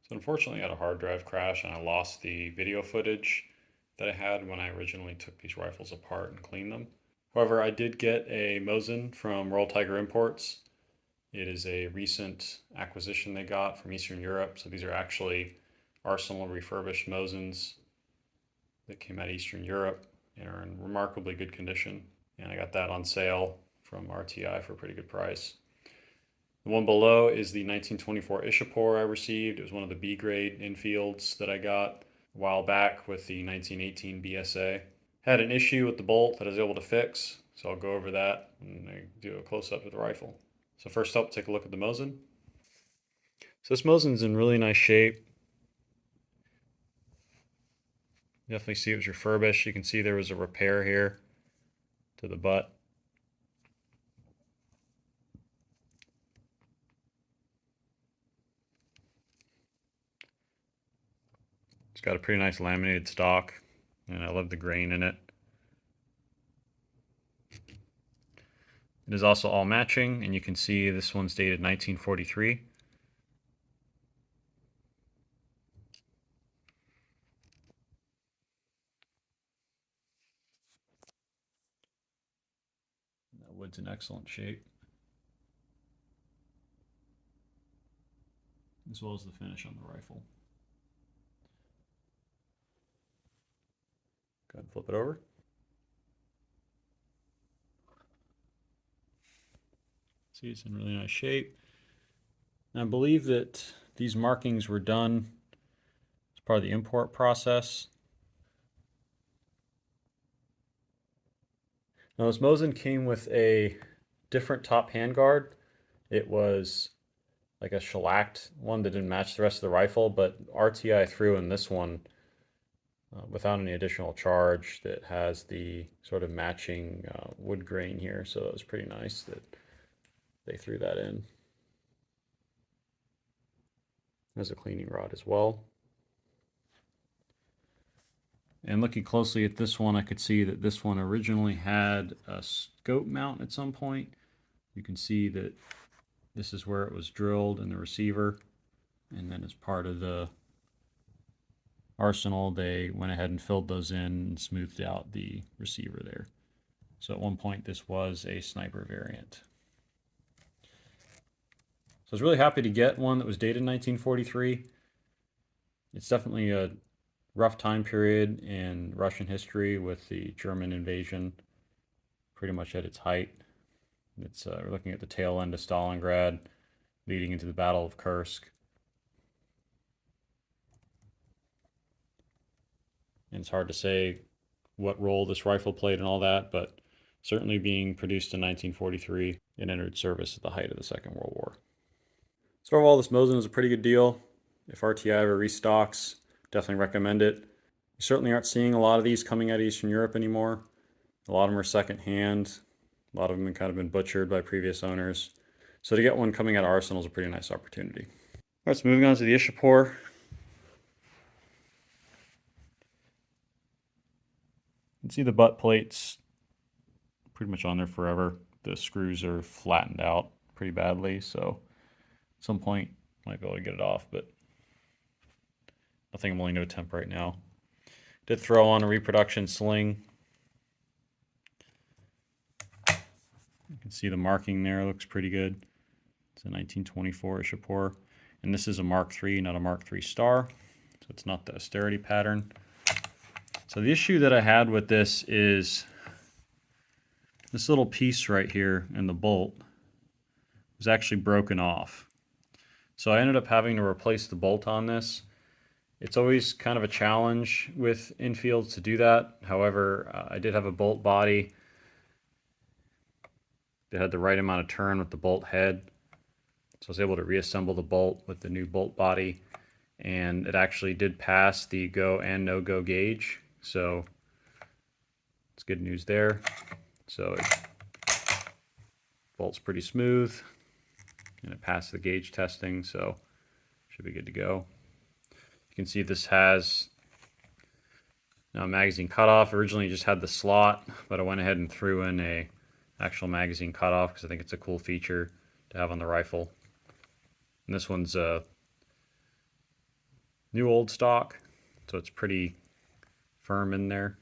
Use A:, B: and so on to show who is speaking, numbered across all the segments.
A: So unfortunately, I had a hard drive crash and I lost the video footage that I had when I originally took these rifles apart and cleaned them. However, I did get a Mosin from Royal Tiger Imports. It is a recent acquisition they got from Eastern Europe. So these are actually Arsenal refurbished Mosins that came out of Eastern Europe and are in remarkably good condition. And I got that on sale from RTI for a pretty good price. The one below is the 1924 Ishapore I received. It was one of the B grade Enfields that I got a while back with the 1918 BSA. Had an issue with the bolt that I was able to fix, so I'll go over that and I do a close up of the rifle. So first up, take a look at the Mosin. So this Mosin's in really nice shape. Definitely see it was refurbished. You can see there was a repair here to the butt. It's got a pretty nice laminated stock, and I love the grain in it. It is also all matching, and you can see this one's dated 1943. That wood's in excellent shape, as well as the finish on the rifle. Go ahead and flip it over. See, it's in really nice shape. And I believe that these markings were done as part of the import process. Now this Mosin came with a different top handguard. It was like a shellacked one that didn't match the rest of the rifle, but RTI threw in this one without any additional charge that has the sort of matching wood grain here. So it was pretty nice that they threw that in. There's a cleaning rod as well. And looking closely at this one, I could see that this one originally had a scope mount at some point. You can see that this is where it was drilled in the receiver. And then as part of the arsenal, they went ahead and filled those in and smoothed out the receiver there. So at one point, this was a sniper variant. So I was really happy to get one that was dated 1943. It's definitely a rough time period in Russian history with the German invasion pretty much at its height. We're looking at the tail end of Stalingrad, leading into the Battle of Kursk. And it's hard to say what role this rifle played in all that, but certainly being produced in 1943 and entered service at the height of the Second World War. So overall, this Mosin is a pretty good deal. If RTI ever restocks, definitely recommend it. You certainly aren't seeing a lot of these coming out of Eastern Europe anymore. A lot of them are secondhand. A lot of them have kind of been butchered by previous owners. So to get one coming out of Arsenal is a pretty nice opportunity. All right, so moving on to the Ishapore. You can see the butt plates pretty much on there forever. The screws are flattened out pretty badly, so at some point might be able to get it off, but nothing I'm willing to attempt right now. Did throw on a reproduction sling. You can see the marking there, looks pretty good. It's a 1924 Ishapore, and this is a Mark III, not a Mark III Star, so it's not the austerity pattern. So the issue that I had with this is this little piece right here in the bolt was actually broken off. So I ended up having to replace the bolt on this. It's always kind of a challenge with Enfields to do that. However, I did have a bolt body that had the right amount of turn with the bolt head. So I was able to reassemble the bolt with the new bolt body, and it actually did pass the go and no go gauge. So it's good news there. So it bolts pretty smooth, and it passed the gauge testing, so should be good to go. You can see this has now a magazine cutoff. Originally just had the slot, but I went ahead and threw in a actual magazine cutoff because I think it's a cool feature to have on the rifle. And this one's new old stock, so it's pretty firm in there.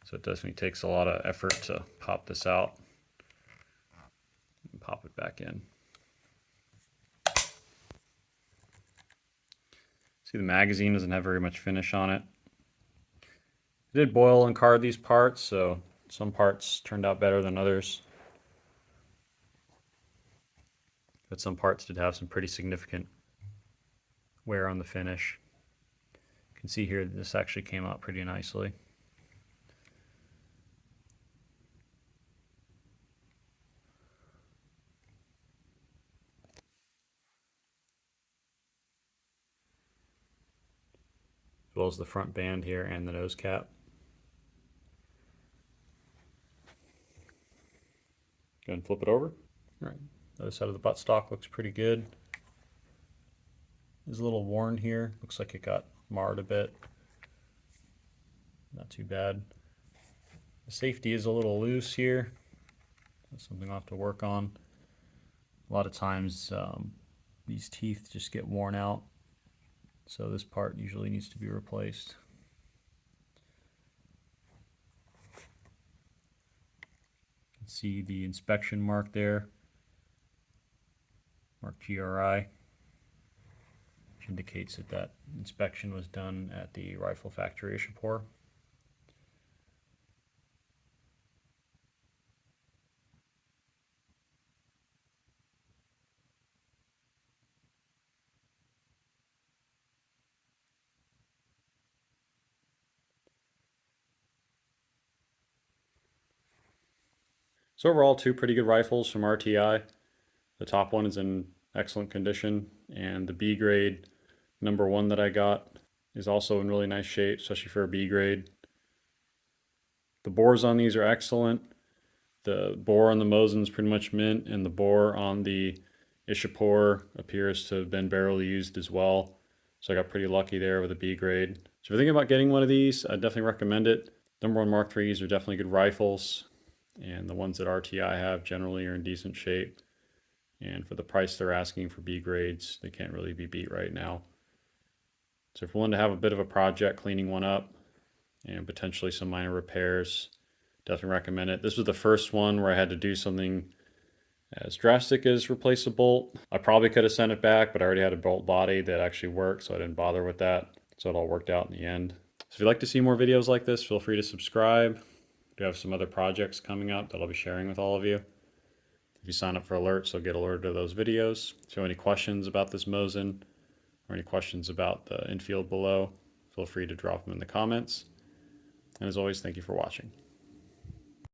A: So it definitely takes a lot of effort to pop this out and pop it back in. See, the magazine doesn't have very much finish on it. I did boil and card these parts, so some parts turned out better than others. But some parts did have some pretty significant wear on the finish. You can see here that this actually came out pretty nicely. As well as the front band here and the nose cap. Go ahead and flip it over. All right, the other side of the buttstock looks pretty good. It's a little worn here. Looks like it got marred a bit. Not too bad. The safety is a little loose here. That's something I'll have to work on. A lot of times these teeth just get worn out, so this part usually needs to be replaced. You can see the inspection mark there, mark GRI, which indicates that that inspection was done at the rifle factory Ishapore. So overall, two pretty good rifles from RTI. The top one is in excellent condition, and the B grade #1 that I got is also in really nice shape, especially for a B grade. The bores on these are excellent. The bore on the Mosin is pretty much mint, and the bore on the Ishapore appears to have been barrel used as well. So I got pretty lucky there with a B grade. So if you're thinking about getting one of these, I definitely recommend it. #1 Mark IIIs are definitely good rifles, and the ones that RTI have generally are in decent shape. And for the price they're asking for B grades, they can't really be beat right now. So if you want to have a bit of a project cleaning one up and potentially some minor repairs, definitely recommend it. This was the first one where I had to do something as drastic as replace a bolt. I probably could have sent it back, but I already had a bolt body that actually worked, so I didn't bother with that. So it all worked out in the end. So if you'd like to see more videos like this, feel free to subscribe. I do have some other projects coming up that I'll be sharing with all of you. If you sign up for alerts, you'll get alerted to those videos. If you have any questions about this Mosin or any questions about the Enfield below, feel free to drop them in the comments. And as always, thank you for watching.